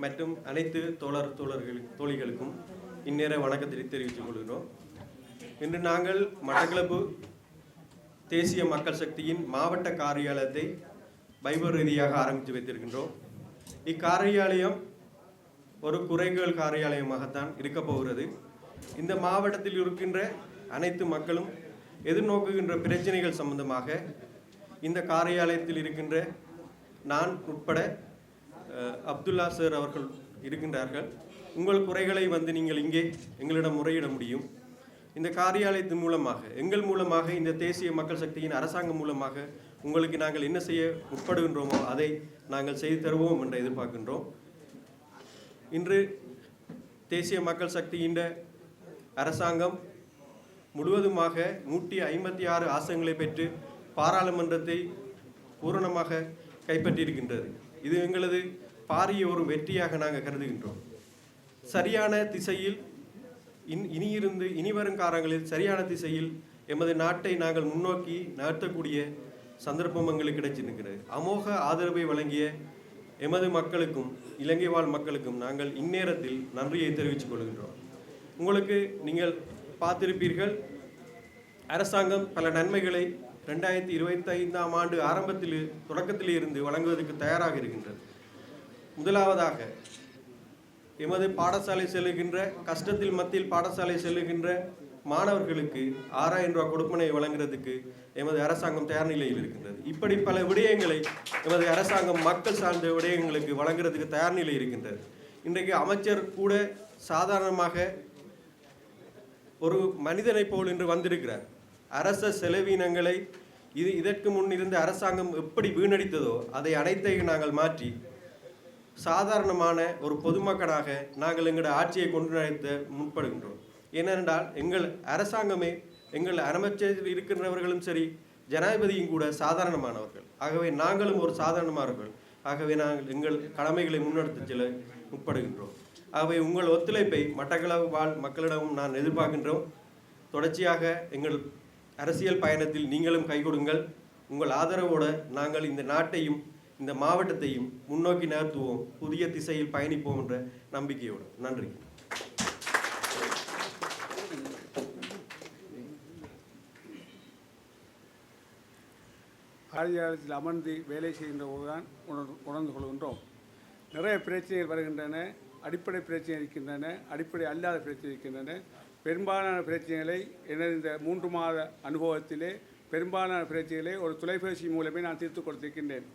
மற்றும் அனைத்து தோழிகளுக்கும் இந்நேர வணக்கத்தை தெரிவித்துக் கொள்கிறோம். இன்று நாங்கள் மட்டக்களப்பு தேசிய மக்கள் சக்தியின் மாவட்ட காரியாலயத்தை வைபவ ரீதியாக ஆரம்பித்து வைத்திருக்கின்றோம். இக்காரியாலயம் ஒரு குறைகள் காரியாலயமாகத்தான் இருக்க போகிறது. இந்த மாவட்டத்தில் இருக்கின்ற அனைத்து மக்களும் எதிர்நோக்குகின்ற பிரச்சனைகள் சம்பந்தமாக இந்த காரியாலயத்தில் இருக்கின்ற நான் உட்பட அப்துல்லா சார் அவர்கள் இருக்கின்றார்கள். உங்கள் குறைகளை நீங்கள் இங்கே எங்களிடம் முறையிட முடியும். இந்த காரியாலயத்தின் மூலமாக எங்கள் மூலமாக இந்த தேசிய மக்கள் சக்தியின் அரசாங்கம் மூலமாக உங்களுக்கு நாங்கள் என்ன செய்ய முற்படுகின்றோமோ அதை நாங்கள் செய்து தருவோம் என்று எதிர்பார்க்கின்றோம். இன்று தேசிய மக்கள் சக்தியின் அரசாங்கம் முழுவதுமாக 156 ஆசனங்களை பெற்று பாராளுமன்றத்தை பூரணமாக கைப்பற்றியிருக்கின்றது. இது எங்களது பாரிய ஒரு வெற்றியாக நாங்கள் கருதுகின்றோம். சரியான திசையில் இனி வரும் காலங்களில் சரியான திசையில் எமது நாட்டை நாங்கள் முன்னோக்கி நடத்தக்கூடிய சந்தர்ப்பம் எங்களுக்கு கிடைச்சிருக்கிறது. அமோக ஆதரவை வழங்கிய எமது மக்களுக்கும் இலங்கை வாழ் மக்களுக்கும் நாங்கள் இந்நேரத்தில் நன்றியை தெரிவித்துக் கொள்கின்றோம். உங்களுக்கு நீங்கள் பார்த்திருப்பீர்கள், அரசாங்கம் பல நன்மைகளை 2025ஆம் ஆண்டு தொடக்கத்திலே இருந்து வழங்குவதற்கு தயாராக இருக்கின்றது. முதலாவதாக எமது பாடசாலை செல்லுகின்ற கஷ்டத்தில் மத்தியில் பாடசாலை செல்லுகின்ற மாணவர்களுக்கு 6000 ரூபாய் கொடுப்பனை வழங்குறதுக்கு எமது அரசாங்கம் தயார் நிலையில் இருக்கின்றது. இப்படி பல விடயங்களை எமது அரசாங்கம் மக்கள் சார்ந்த விடயங்களுக்கு வழங்குறதுக்கு தயார் நிலை இருக்கின்றது. இன்றைக்கு அமைச்சர் கூட சாதாரணமாக ஒரு மனிதனை போல் என்று வந்திருக்கிறார். அரச செலவினங்களை இதற்கு முன் இருந்த அரசாங்கம் எப்படி வீணடித்ததோ அதை அனைத்தையும் நாங்கள் மாற்றி சாதாரணமான ஒரு பொதுமக்களாக நாங்கள் எங்களுடைய ஆட்சியை கொண்டு நடத்த முற்படுகின்றோம். ஏனென்றால் எங்கள் அரசாங்கமே எங்கள் அமைச்சரில் இருக்கின்றவர்களும் சரி ஜனாதிபதியும் கூட சாதாரணமானவர்கள். ஆகவே நாங்களும் ஒரு சாதாரணமானவர்கள். ஆகவே நாங்கள் எங்கள் கடமைகளை முன்னெடுத்து செல்ல முற்படுகின்றோம். ஆகவே உங்கள் ஒத்துழைப்பை மட்டக்களப்பு வாழ் மக்களிடமும் நான் எதிர்பார்க்கின்றோம். தொடர்ச்சியாக எங்கள் அரசியல் பயணத்தில் நீங்களும் கை கொடுங்கள். உங்கள் ஆதரவோடு நாங்கள் இந்த நாட்டையும் இந்த மாவட்டத்தையும் முன்னோக்கி நகர்த்துவோம், புதிய திசையில் பயணிப்போம் என்ற நம்பிக்கையோடு. நன்றி. காரியாலயத்தில் அமர்ந்து வேலை செய்கின்ற போதுதான் உணர்ந்து கொள்கின்றோம். நிறைய பிரச்சனைகள் வருகின்றன. அடிப்படை பிரச்சனை இருக்கின்றன, அடிப்படை அல்லாத பிரச்சனை இருக்கின்றன. பெரும்பாலான பிரச்சனைகளை எனது இந்த 3 மாத அனுபவத்திலே பெரும்பாலான பிரச்சனைகளை ஒரு தொலைபேசி மூலமே நான் தீர்த்து கொடுத்திருக்கின்றேன்.